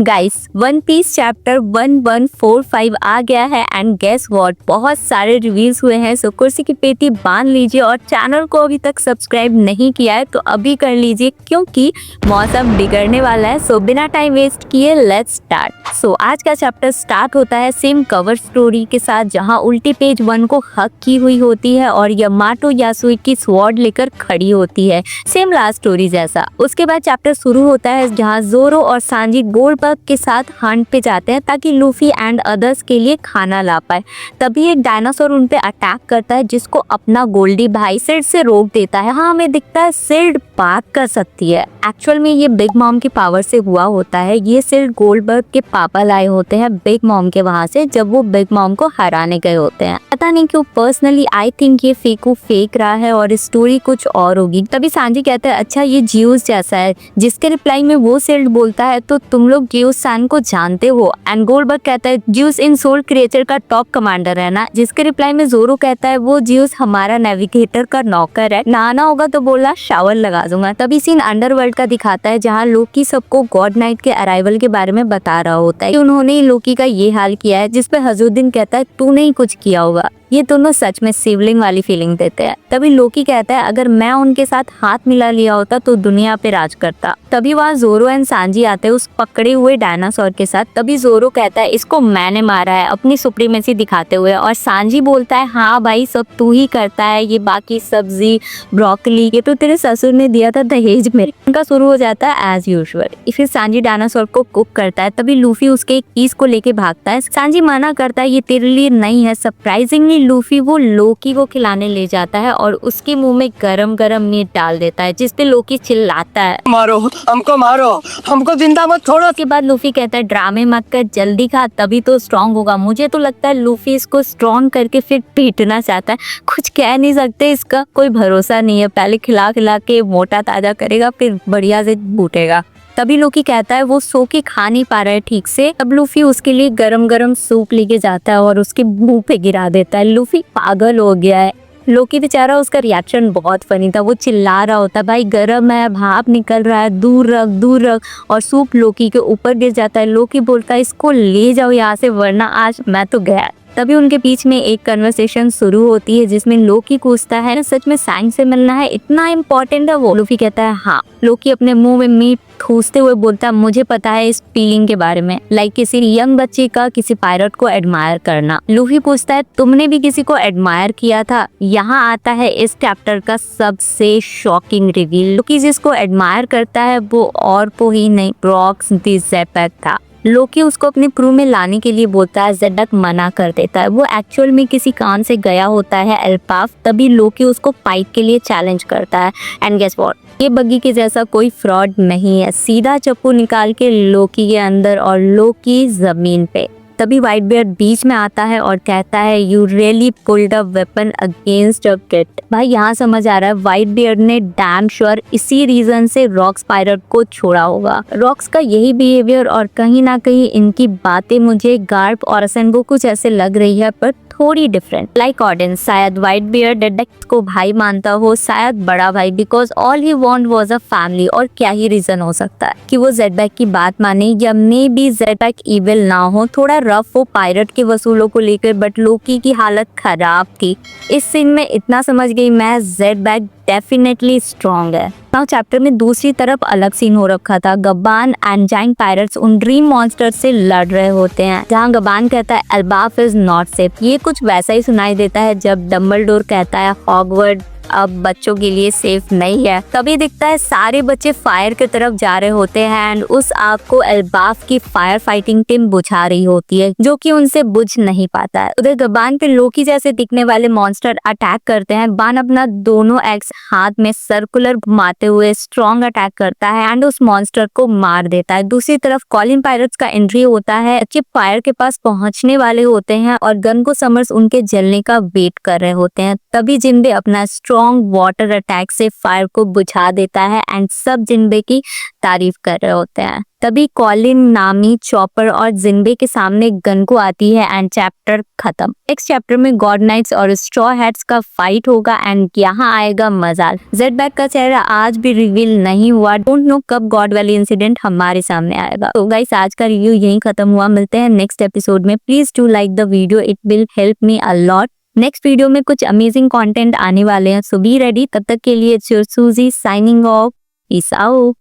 Guys one piece chapter 1145 आ गया है and guess what, बहुत सारे रिव्यूज हुए हैं। सो कुर्सी की पेटी बांध लीजिए और चैनल को अभी तक सब्सक्राइब नहीं किया है तो अभी कर लीजिए क्योंकि मौसम बिगड़ने वाला है। सो बिना टाइम वेस्ट किए लेट्स स्टार्ट। सो आज का चैप्टर स्टार्ट होता है सेम कवर स्टोरी के साथ, जहां उल्टी पेज 1 को हक की हुई होती है और यामाटो यासुई की स्वॉर्ड लेकर खड़ी होती है, सेम लास्ट स्टोरी जैसा। उसके बाद चैप्टर शुरू होता है जहां जोरो और सांजी गोल्डबर्ग के साथ हंट पे जाते हैं ताकि लूफी एंड अदर्स के लिए खाना ला पाए। तभी एक डायनासोर उन पे अटैक करता है जिसको अपना गोल्डी भाई सिल्ड से रोक देता है। हाँ, हमें दिखता है सिल्ड बात कर सकती है, एक्चुअल में ये बिग मॉम की पावर से हुआ होता है। ये सिल्ड गोल्डबर्ग के पापा लाए होते हैं बिग मॉम के वहां से जब वो बिग मॉम को हराने गए होते हैं। पता नहीं क्यों, पर्सनली आई थिंक ये फेक रहा है और स्टोरी कुछ और होगी। तभी सांजी कहता है अच्छा ये जियूस जैसा है, जिसके रिप्लाई में वो सिल्ड बोलता है तो तुम लोग जियूस सान को जानते हो। एंड गोल्डबर्ग कहता है जियूस इन सोल क्रिएचर का टॉप कमांडर है ना, जिसके रिप्लाई में जोरो कहता है वो जियूस हमारा नेविगेटर का नौकर है, नहाना होगा तो बोला शावर लगा दूंगा। तभी सीन अंडरवर्ल्ड का दिखाता है जहाँ लोकी सबको गॉड नाइट के अराइवल के बारे में बता रहा होता है कि उन्होंने लोकी का ये हाल किया है, जिसपे हजूद्दीन कहता है तूने ही कुछ किया होगा। ये दोनों सच में सिबलिंग वाली फीलिंग देते हैं। तभी लोकी कहता है अगर मैं उनके साथ हाथ मिला लिया होता तो दुनिया पे राज करता। तभी वहाँ जोरो एंड सांजी आते हैं उस पकड़े हुए डायनासोर के साथ। तभी जोरो कहता है इसको मैंने मारा है, अपनी सुप्रीमेसी दिखाते हुए, और सांजी बोलता है हाँ भाई सब तू ही करता है, ये बाकी सब्जी ब्रोकली ये तो तेरे ससुर ने दिया था दहेज में। उनका शुरू हो जाता है एज यूजुअल। फिर सांजी डायनासोर को कुक करता है। तभी लूफी उसके एक पीस को लेके भागता है। सांजी मना करता है ये तेरे लिए नहीं है। सरप्राइजिंगली लूफी वो लोकी को खिलाने ले जाता है और उसके मुंह में गरम गरम मीट डाल देता है, जिसपे लोकी चिल्लाता है मारो हमको जिंदा मत छोड़ो। उसके बाद लूफी कहता है ड्रामे मत कर, जल्दी खा तभी तो स्ट्रॉन्ग होगा। मुझे तो लगता है लूफी इसको स्ट्रॉन्ग करके फिर पीटना चाहता है। कुछ कह नहीं सकते, इसका कोई भरोसा नहीं है। पहले खिला खिला के मोटा ताजा करेगा फिर बढ़िया से बूटेगा। तभी लोकी कहता है वो सो के खा नहीं पा रहा है ठीक से। तब लूफी उसके लिए गरम गरम सूप लेके जाता है और उसके मुंह पे गिरा देता है। लूफी पागल हो गया है। लोकी बेचारा, उसका रिएक्शन बहुत फनी था। वो चिल्ला रहा होता है भाई गरम है, भाप निकल रहा है, दूर रख, और सूप लोकी के ऊपर गिर जाता है। लोकी बोलता है इसको ले जाओ यहाँ से वरना आज मैं तो गया। तभी उनके बीच में एक कन्वर्सेशन शुरू होती है जिसमें लोकी पूछता है ना सच में सैंग से मिलना है, इतना इम्पोर्टेंट है वो? लूफी कहता है हाँ। लोकी अपने मुंह में मीट ठूसते हुए बोलता है मुझे पता है इस फीलिंग के बारे में, लाइक किसी यंग बच्चे का किसी पायलट को एडमायर करना। लूफी पूछता है तुमने भी किसी को एडमायर किया था? यहाँ आता है इस चैप्टर का सबसे शॉकिंग रिवील। लोकी जिसको एडमायर करता है वो और को ही नहीं, ब्रॉक्स द ज़ेपेक था। लोकी उसको अपने क्रू में लाने के लिए बोलता है, ज़ेडक मना कर देता है। वो एक्चुअल में किसी काम से गया होता है एल्पाफ। तभी लोकी उसको फाइट के लिए चैलेंज करता है एंड गेस व्हाट, ये बग्गी के जैसा कोई फ्रॉड नहीं है। सीधा चप्पू निकाल के लोकी के अंदर और लोकी जमीन पे। तभी व्हाइट बियर्ड बीच में आता है और कहता है you really pulled a weapon against a kid. भाई यहाँ समझ आ रहा है व्हाइट बियर्ड ने डैम श्योर इसी रीजन से रॉक्स पायलट को छोड़ा होगा। रॉक्स का यही बिहेवियर और कहीं ना कहीं इनकी बातें मुझे गार्प और असेंबो कुछ ऐसे लग रही है, पर थोड़ी डिफरेंट। लाइक ऑडियंस, शायद व्हाइट बियर्ड डेडेक्ट को भाई मानता हो, शायद बड़ा भाई, because all he want was a family. और क्या ही रीजन हो सकता है कि वो ज़ेडबैक की बात माने, या मे बी ज़ेडबैक इविल ना हो, थोड़ा रफ हो पायलट के वसूलों को लेकर, बट लोकी की हालत खराब थी। इस सीन में इतना समझ गई मैं, ज़ेडबैक डेफिनेटली स्ट्रॉन्ग है। नाउ चैप्टर में दूसरी तरफ अलग सीन हो रखा था। गबान एंड जाइंट पायरेट्स उन ड्रीम मॉन्स्टर से लड़ रहे होते हैं, जहां गबान कहता है एल्बाफ इज नॉट सेफ। ये कुछ वैसा ही सुनाई देता है जब डम्बलडोर कहता है हॉगवर्ड अब बच्चों के लिए सेफ नहीं है। तभी दिखता है सारे बच्चे फायर की तरफ जा रहे होते हैं एंड उस आग को एल्बाफ की फायर फाइटिंग टीम बुझा रही होती है, जो कि उनसे बुझ नहीं पाता है। उधर गबान पे लोकी जैसे दिखने वाले मॉन्स्टर अटैक करते हैं। बान अपना दोनों एक्स हाथ में सर्कुलर घुमाते हुए स्ट्रॉन्ग अटैक करता है एंड उस मॉन्स्टर को मार देता है। दूसरी तरफ कॉलिन पायरेट्स का एंट्री होता है कि फायर के पास पहुंचने वाले होते हैं और गन को समर्स उनके जलने का वेट कर रहे होते हैं। तभी जिनबे अपना स्ट्रॉन्ग वाटर अटैक से फायर को बुझा देता है एंड सब जिनबे की तारीफ कर रहे होते हैं। तभी कॉलिन, नामी, चॉपर और जिनबे के सामने गनको आती है एंड चैप्टर खत्म। नेक्स्ट चैप्टर में गॉड नाइट्स और स्ट्रॉ हैट्स का फाइट होगा एंड यहाँ आएगा मजा। जेड-बैक का चेहरा आज भी रिवील नहीं हुआ। डोंट नो कब गॉड वाली इंसिडेंट हमारे सामने आएगा। तो गाइस आज का रिव्यू यहीं खत्म हुआ। मिलते हैं नेक्स्ट एपिसोड में। Please do like the video, it will help me a lot. Next video में कुछ अमेजिंग कंटेंट आने वाले हैं, सो बी रेडी। तब तक के लिए इट्स योर सूजी साइनिंग ऑफ। Peace out.